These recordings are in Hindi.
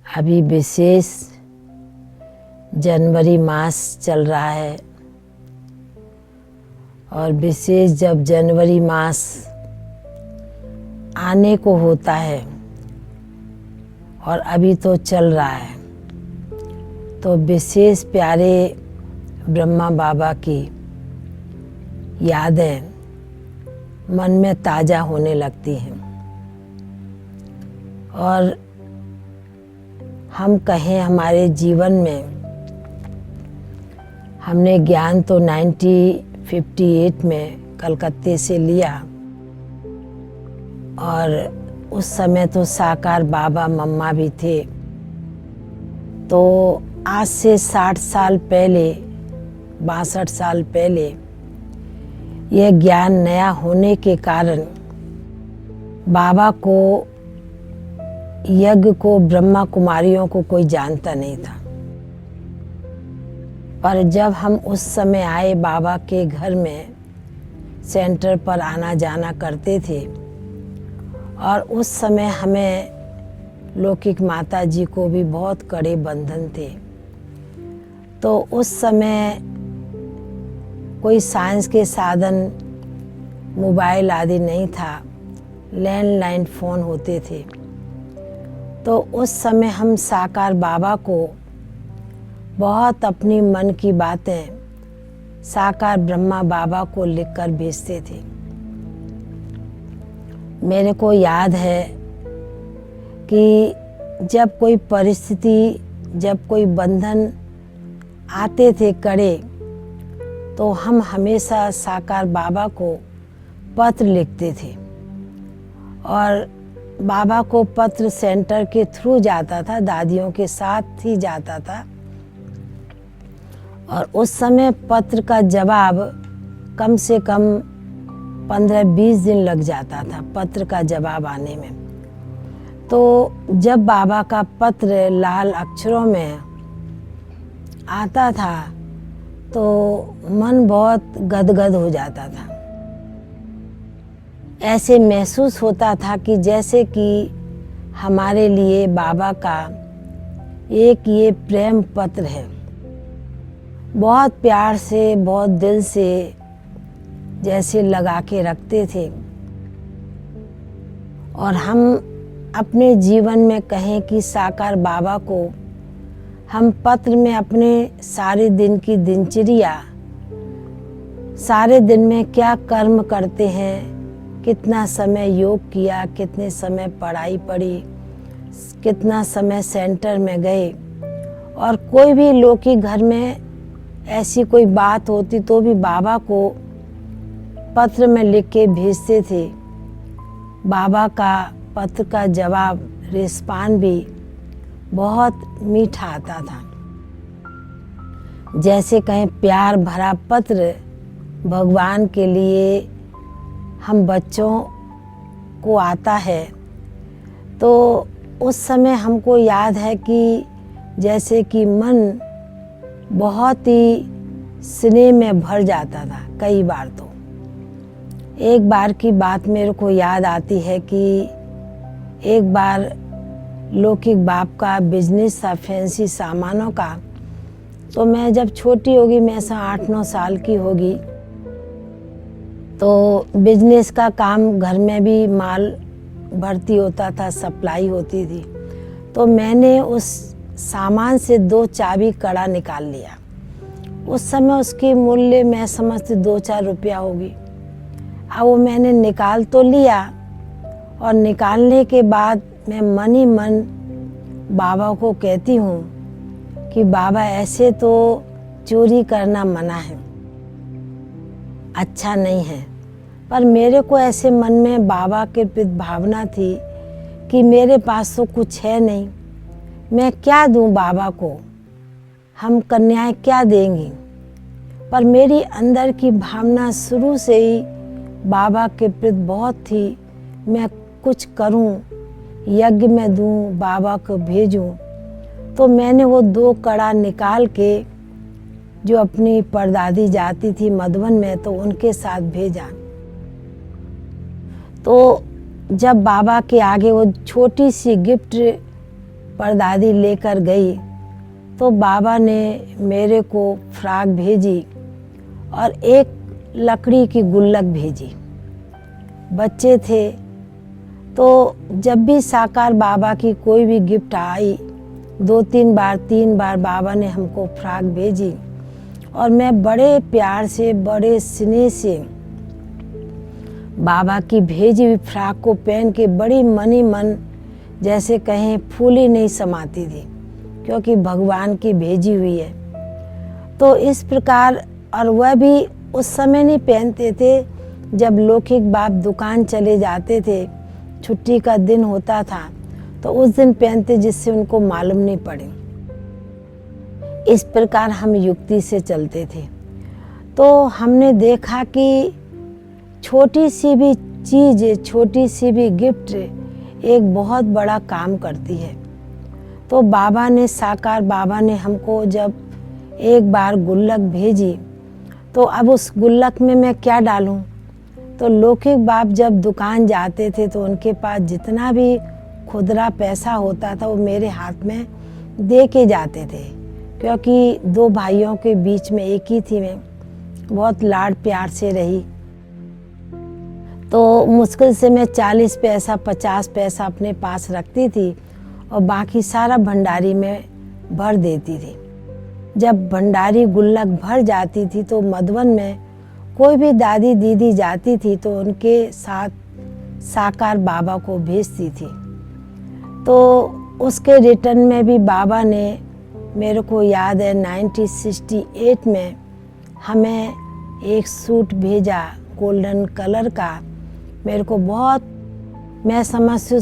अभी विशेष जनवरी मास चल रहा है और विशेष जब जनवरी मास आने को होता है और अभी तो चल रहा है, तो विशेष प्यारे ब्रह्मा बाबा की यादें मन में ताज़ा होने लगती हैं। और हम कहें हमारे जीवन में हमने ज्ञान तो 1958 में कलकत्ते से लिया और उस समय तो साकार बाबा मम्मा भी थे। तो आज से 60 साल पहले 62 साल पहले यह ज्ञान नया होने के कारण बाबा को, यज्ञ को, ब्रह्मा कुमारियों को कोई जानता नहीं था। पर जब हम उस समय आए, बाबा के घर में सेंटर पर आना जाना करते थे और उस समय हमें लौकिक माता जी को भी बहुत कड़े बंधन थे। तो उस समय कोई साइंस के साधन, मोबाइल आदि नहीं था, लैंडलाइन फ़ोन होते थे। तो उस समय हम साकार बाबा को बहुत अपनी मन की बातें साकार ब्रह्मा बाबा को लिखकर भेजते थे। मेरे को याद है कि जब कोई परिस्थिति, जब कोई बंधन आते थे कड़े, तो हम हमेशा साकार बाबा को पत्र लिखते थे और बाबा को पत्र सेंटर के थ्रू जाता था, दादियों के साथ ही जाता था। और उस समय पत्र का जवाब कम से कम 15-20 दिन लग जाता था पत्र का जवाब आने में। तो जब बाबा का पत्र लाल अक्षरों में आता था तो मन बहुत गदगद हो जाता था। ऐसे महसूस होता था कि जैसे कि हमारे लिए बाबा का एक ये प्रेम पत्र है। बहुत प्यार से, बहुत दिल से जैसे लगा के रखते थे। और हम अपने जीवन में कहें कि साकार बाबा को हम पत्र में अपने सारे दिन की दिनचर्या, सारे दिन में क्या कर्म करते हैं, कितना समय योग किया, कितने समय पढ़ाई पढ़ी, कितना समय सेंटर में गए, और कोई भी लौकिक घर में ऐसी कोई बात होती तो भी बाबा को पत्र में लिख के भेजते थे। बाबा का पत्र का जवाब, रिस्पांस भी बहुत मीठा आता था। जैसे कहें प्यार भरा पत्र भगवान के लिए हम बच्चों को आता है। तो उस समय हमको याद है कि जैसे कि मन बहुत ही स्नेह में भर जाता था। कई बार तो एक बार की बात मेरे को याद आती है कि एक बार लौकिक बाप का बिजनेस था, फैंसी सामानों का। तो मैं जब छोटी होगी, मैं 8-9 साल की होगी, तो बिजनेस का काम, घर में भी माल भर्ती होता था, सप्लाई होती थी। तो मैंने उस सामान से 2 चाबी कड़ा निकाल लिया। उस समय उसकी मूल्य मैं समझती 2-4 रुपया होगी। अब वो मैंने निकाल तो लिया और निकालने के बाद मैं मन ही मन बाबा को कहती हूँ कि बाबा ऐसे तो चोरी करना मना है, अच्छा नहीं है। पर मेरे को ऐसे मन में बाबा के प्रति भावना थी कि मेरे पास तो कुछ है नहीं, मैं क्या दूं बाबा को, हम कन्याएं क्या देंगी। पर मेरी अंदर की भावना शुरू से ही बाबा के प्रति बहुत थी, मैं कुछ करूं, यज्ञ में दूं, बाबा को भेजूं। तो मैंने वो 2 कड़ा निकाल के, जो अपनी परदादी जाती थी मधुबन में, तो उनके साथ भेजा। तो जब बाबा के आगे वो छोटी सी गिफ्ट परदादी लेकर गई तो बाबा ने मेरे को फ्रॉक भेजी और एक लकड़ी की गुल्लक भेजी। बच्चे थे तो जब भी साकार बाबा की कोई भी गिफ्ट आई 2-3 बार बाबा ने हमको फ्रॉक भेजी और मैं बड़े प्यार से बड़े स्नेह से बाबा की भेजी हुई फ्रॉक को पहन के बड़ी मनी मन जैसे कहें फूल ही नहीं समाती थी, क्योंकि भगवान की भेजी हुई है। तो इस प्रकार, और वह भी उस समय नहीं पहनते थे जब लौकिक बाप दुकान चले जाते थे, छुट्टी का दिन होता था तो उस दिन पहनते जिससे उनको मालूम नहीं पड़े। इस प्रकार हम युक्ति से चलते थे। तो हमने देखा कि छोटी सी भी चीज़, छोटी सी भी गिफ्ट एक बहुत बड़ा काम करती है। तो बाबा ने, साकार बाबा ने हमको जब एक बार गुल्लक भेजी तो अब उस गुल्लक में मैं क्या डालूं? तो लौकिक बाप जब दुकान जाते थे तो उनके पास जितना भी खुदरा पैसा होता था वो मेरे हाथ में दे के जाते थे, क्योंकि 2 भाइयों के बीच में एक ही थी मैं, बहुत लाड प्यार से रही। तो मुश्किल से मैं 40 पैसा 50 पैसा अपने पास रखती थी और बाकी सारा भंडारी में भर देती थी। जब भंडारी गुल्लक भर जाती थी तो मधुबन में कोई भी दादी दीदी जाती थी तो उनके साथ साकार बाबा को भेजती थी। तो उसके रिटर्न में भी बाबा ने, मेरे को याद है 1968 में हमें एक सूट भेजा गोल्डन कलर का। मेरे को बहुत, मैं समझ से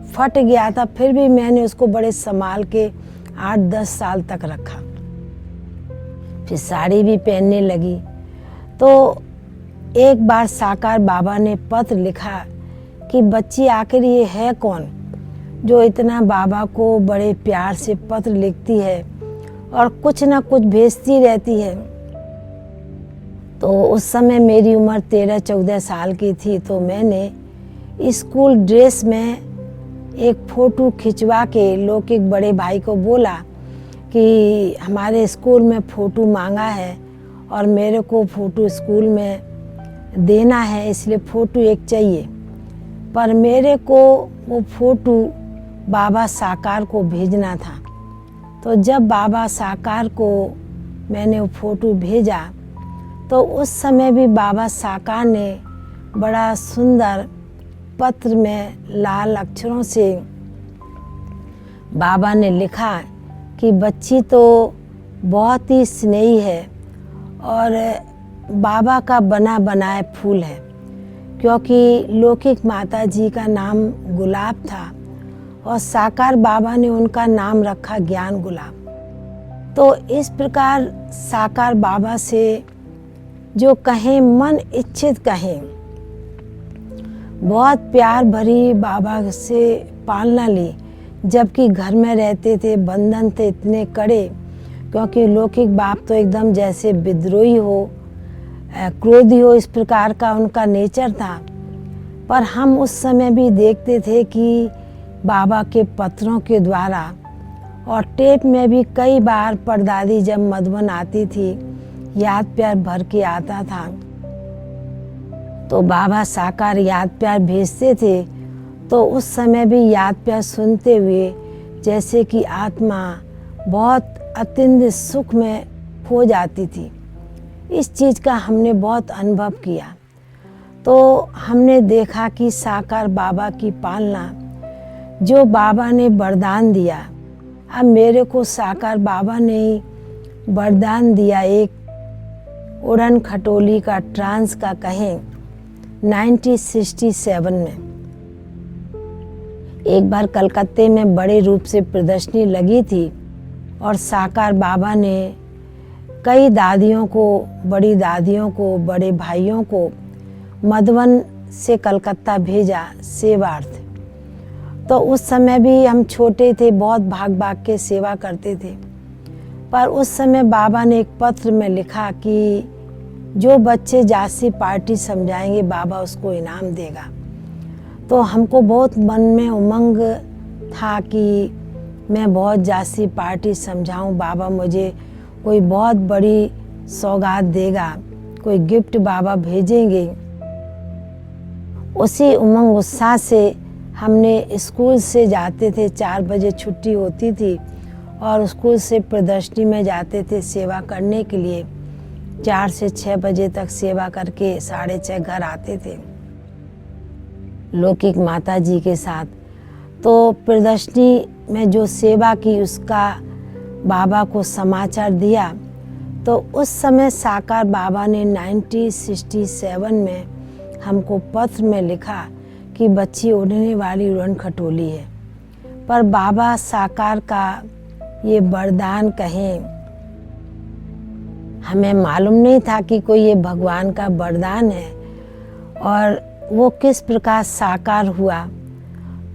फट गया था, फिर भी मैंने उसको बड़े संभाल के 8-10 साल तक रखा। फिर साड़ी भी पहनने लगी। तो एक बार साकार बाबा ने पत्र लिखा कि बच्ची आखिर ये है कौन जो इतना बाबा को बड़े प्यार से पत्र लिखती है और कुछ ना कुछ भेजती रहती है। तो उस समय मेरी उम्र 13-14 साल की थी। तो मैंने स्कूल ड्रेस में एक फ़ोटो खिंचवा के लौकिक बड़े भाई को बोला कि हमारे स्कूल में फ़ोटो मांगा है और मेरे को फ़ोटो स्कूल में देना है, इसलिए फ़ोटो एक चाहिए। पर मेरे को वो फ़ोटो बाबा साकार को भेजना था। तो जब बाबा साकार को मैंने वो फ़ोटो भेजा तो उस समय भी बाबा साकार ने बड़ा सुंदर पत्र में लाल अक्षरों से बाबा ने लिखा कि बच्ची तो बहुत ही स्नेही है और बाबा का बना बनाए फूल है, क्योंकि लौकिक माता जी का नाम गुलाब था और साकार बाबा ने उनका नाम रखा ज्ञान गुलाब। तो इस प्रकार साकार बाबा से जो कहें मन इच्छित कहें, बहुत प्यार भरी बाबा से पालना ली। जबकि घर में रहते थे, बंधन थे इतने कड़े, क्योंकि लौकिक बाप तो एकदम जैसे विद्रोही हो, क्रोधी हो, इस प्रकार का उनका नेचर था। पर हम उस समय भी देखते थे कि बाबा के पत्रों के द्वारा और टेप में भी कई बार परदादी जब मधुबन आती थी याद प्यार भर के आता था। तो बाबा साकार याद प्यार भेजते थे तो उस समय भी याद प्यार सुनते हुए जैसे कि आत्मा बहुत अत्यंत सुख में खो जाती थी। इस चीज़ का हमने बहुत अनुभव किया। तो हमने देखा कि साकार बाबा की पालना, जो बाबा ने वरदान दिया, अब मेरे को साकार बाबा ने ही वरदान दिया। एक उड़न खटोली का ट्रांस का कहें 1967 में एक बार कलकत्ते में बड़े रूप से प्रदर्शनी लगी थी और साकार बाबा ने कई दादियों को, बड़ी दादियों को, बड़े भाइयों को मधुबन से कलकत्ता भेजा सेवार्थ। तो उस समय भी हम छोटे थे, बहुत भाग भाग के सेवा करते थे। पर उस समय बाबा ने एक पत्र में लिखा कि जो बच्चे जासी पार्टी समझाएंगे बाबा उसको इनाम देगा। तो हमको बहुत मन में उमंग था कि मैं बहुत जासी पार्टी समझाऊं, बाबा मुझे कोई बहुत बड़ी सौगात देगा, कोई गिफ्ट बाबा भेजेंगे। उसी उमंग उत्साह से हमने स्कूल से जाते थे, 4 बजे छुट्टी होती थी और स्कूल से प्रदर्शनी में जाते थे सेवा करने के लिए। 4 से 6 बजे तक सेवा करके 6:30 घर आते थे लौकिक माता जी के साथ। तो प्रदर्शनी में जो सेवा की उसका बाबा को समाचार दिया। तो उस समय साकार बाबा ने 1967 में हमको पत्र में लिखा कि बच्ची उड़ने वाली उड़न खटोली है। पर बाबा साकार का ये वरदान कहें, हमें मालूम नहीं था कि कोई ये भगवान का वरदान है और वो किस प्रकार साकार हुआ।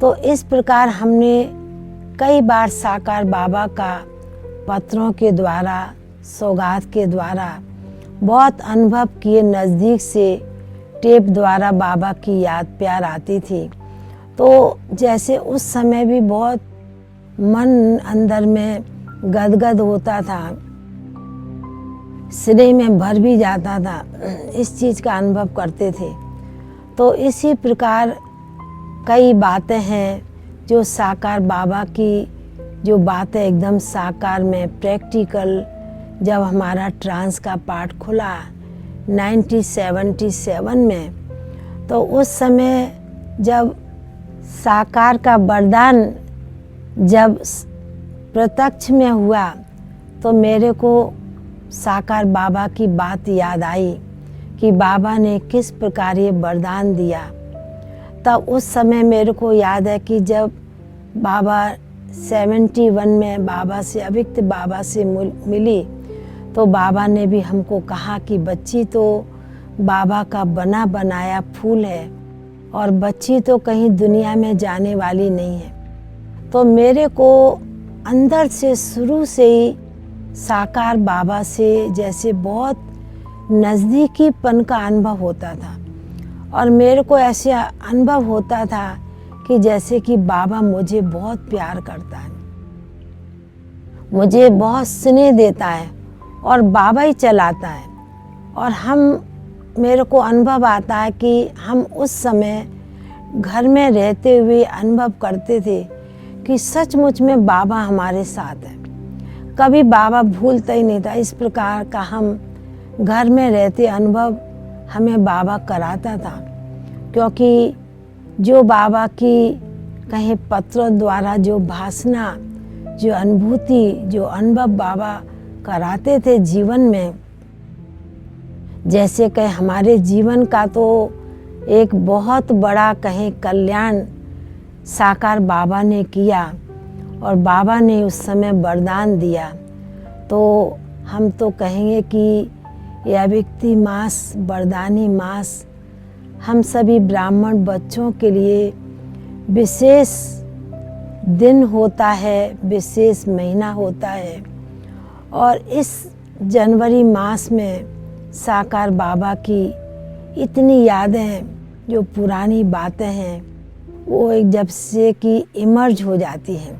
तो इस प्रकार हमने कई बार साकार बाबा का पत्रों के द्वारा, सौगात के द्वारा बहुत अनुभव किए। नज़दीक से टेप द्वारा बाबा की याद प्यार आती थी। तो जैसे उस समय भी बहुत मन अंदर में गदगद होता था, स्नेह में भर भी जाता था, इस चीज़ का अनुभव करते थे। तो इसी प्रकार कई बातें हैं जो साकार बाबा की, जो बातें एकदम साकार में प्रैक्टिकल, जब हमारा ट्रांस का पाठ खुला 1977 में, तो उस समय जब साकार का वरदान जब प्रत्यक्ष में हुआ तो मेरे को साकार बाबा की बात याद आई कि बाबा ने किस प्रकार ये वरदान दिया। तब उस समय मेरे को याद है कि जब बाबा 71 में बाबा से, अभिक्त बाबा से मिली, तो बाबा ने भी हमको कहा कि बच्ची तो बाबा का बना बनाया फूल है और बच्ची तो कहीं दुनिया में जाने वाली नहीं है। तो मेरे को अंदर से शुरू से ही साकार बाबा से जैसे बहुत नज़दीकीपन का अनुभव होता था और मेरे को ऐसे अनुभव होता था कि जैसे कि बाबा मुझे बहुत प्यार करता है, मुझे बहुत स्नेह देता है और बाबा ही चलाता है। और मेरे को अनुभव आता है कि हम उस समय घर में रहते हुए अनुभव करते थे कि सचमुच में बाबा हमारे साथ है, कभी बाबा भूलता ही नहीं था। इस प्रकार का हम घर में रहते अनुभव हमें बाबा कराता था, क्योंकि जो बाबा की कहीं पत्रों द्वारा जो भाषणा, जो अनुभूति, जो अनुभव बाबा कराते थे जीवन में, जैसे कि हमारे जीवन का तो एक बहुत बड़ा कहीं कल्याण साकार बाबा ने किया और बाबा ने उस समय वरदान दिया। तो हम तो कहेंगे कि यह अभिक्ति मास, वरदानी मास हम सभी ब्राह्मण बच्चों के लिए विशेष दिन होता है, विशेष महीना होता है। और इस जनवरी मास में साकार बाबा की इतनी यादें, जो पुरानी बातें हैं, वो एक जब से कि इमर्ज हो जाती हैं,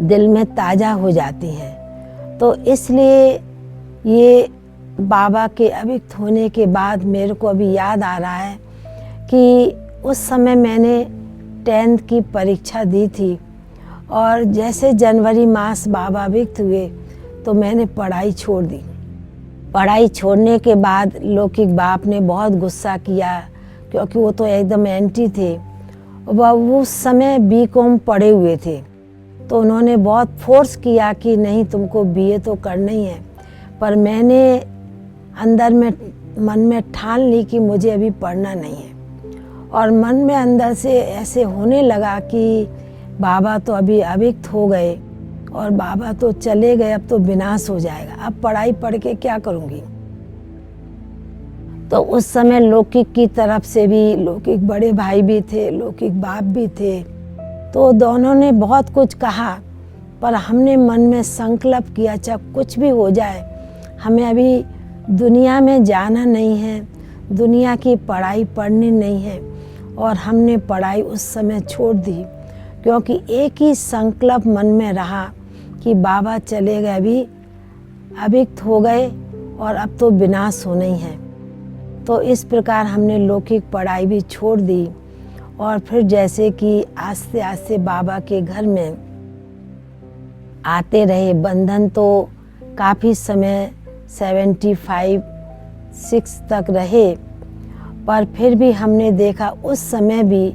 दिल में ताज़ा हो जाती हैं। तो इसलिए ये बाबा के अभिक्त होने के बाद मेरे को अभी याद आ रहा है कि उस समय मैंने 10th की परीक्षा दी थी और जैसे जनवरी मास बाबा अभिक्त हुए तो मैंने पढ़ाई छोड़ दी। पढ़ाई छोड़ने के बाद लौकिक बाप ने बहुत गुस्सा किया, क्योंकि वो तो एकदम एंटी थे। वह उस समय BCom पढ़े हुए थे, तो उन्होंने बहुत फोर्स किया कि नहीं तुमको BA तो करना ही है। पर मैंने अंदर में मन में ठान ली कि मुझे अभी पढ़ना नहीं है। और मन में अंदर से ऐसे होने लगा कि बाबा तो अभी अभिक्त हो गए और बाबा तो चले गए, अब तो विनाश हो जाएगा, अब पढ़ाई पढ़ के क्या करूँगी। तो उस समय लौकिक की तरफ से भी, लौकिक बड़े भाई भी थे, लौकिक बाप भी थे, तो दोनों ने बहुत कुछ कहा। पर हमने मन में संकल्प किया, चाहे कुछ भी हो जाए, हमें अभी दुनिया में जाना नहीं है, दुनिया की पढ़ाई पढ़नी नहीं है। और हमने पढ़ाई उस समय छोड़ दी, क्योंकि एक ही संकल्प मन में रहा कि बाबा चले गए, अभी अभिक्त हो गए और अब तो विनाश होना ही है। तो इस प्रकार हमने लौकिक पढ़ाई भी छोड़ दी और फिर जैसे कि आस्ते आस्ते बाबा के घर में आते रहे। बंधन तो काफ़ी समय 75-6 तक रहे, पर फिर भी हमने देखा उस समय भी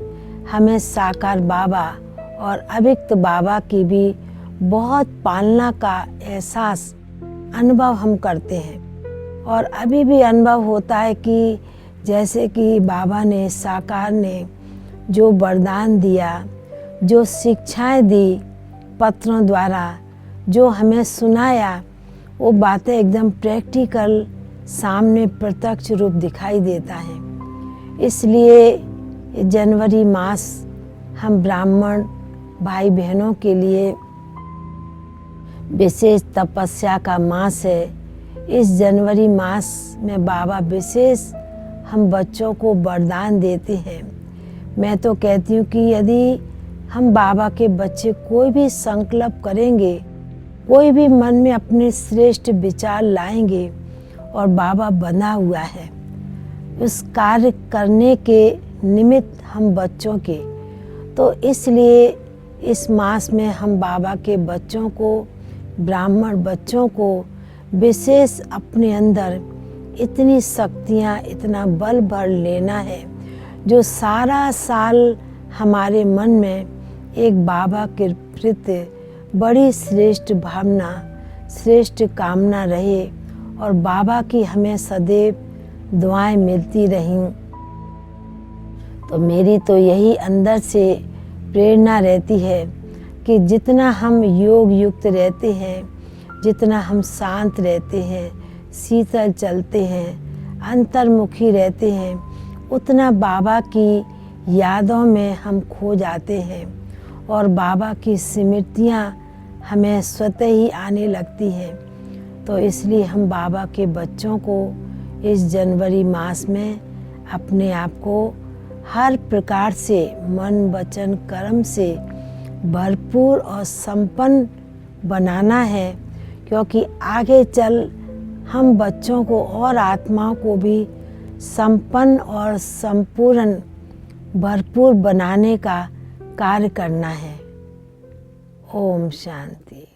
हमें साकार बाबा और अभिक्त बाबा की भी बहुत पालना का एहसास अनुभव हम करते हैं। और अभी भी अनुभव होता है कि जैसे कि बाबा ने, साकार ने जो वरदान दिया, जो शिक्षाएं दी पत्रों द्वारा, जो हमें सुनाया, वो बातें एकदम प्रैक्टिकल सामने प्रत्यक्ष रूप दिखाई देता है। इसलिए जनवरी मास हम ब्राह्मण भाई बहनों के लिए विशेष तपस्या का मास है। इस जनवरी मास में बाबा विशेष हम बच्चों को वरदान देते हैं। मैं तो कहती हूँ कि यदि हम बाबा के बच्चे कोई भी संकल्प करेंगे, कोई भी मन में अपने श्रेष्ठ विचार लाएंगे और बाबा बना हुआ है उस कार्य करने के निमित्त हम बच्चों के, तो इसलिए इस मास में हम बाबा के बच्चों को, ब्राह्मण बच्चों को विशेष अपने अंदर इतनी शक्तियाँ, इतना बल भर लेना है जो सारा साल हमारे मन में एक बाबा के प्रति बड़ी श्रेष्ठ भावना, श्रेष्ठ कामना रहे और बाबा की हमें सदैव दुआएं मिलती रहें। तो मेरी तो यही अंदर से प्रेरणा रहती है कि जितना हम योग युक्त रहते हैं, जितना हम शांत रहते हैं, शीतल चलते हैं, अंतर्मुखी रहते हैं, उतना बाबा की यादों में हम खो जाते हैं और बाबा की स्मृतियाँ हमें स्वतः ही आने लगती हैं। तो इसलिए हम बाबा के बच्चों को इस जनवरी मास में अपने आप को हर प्रकार से मन वचन कर्म से भरपूर और संपन्न बनाना है, क्योंकि आगे चल हम बच्चों को और आत्माओं को भी संपन्न और संपूर्ण भरपूर बनाने का कार्य करना है। ओम शांति।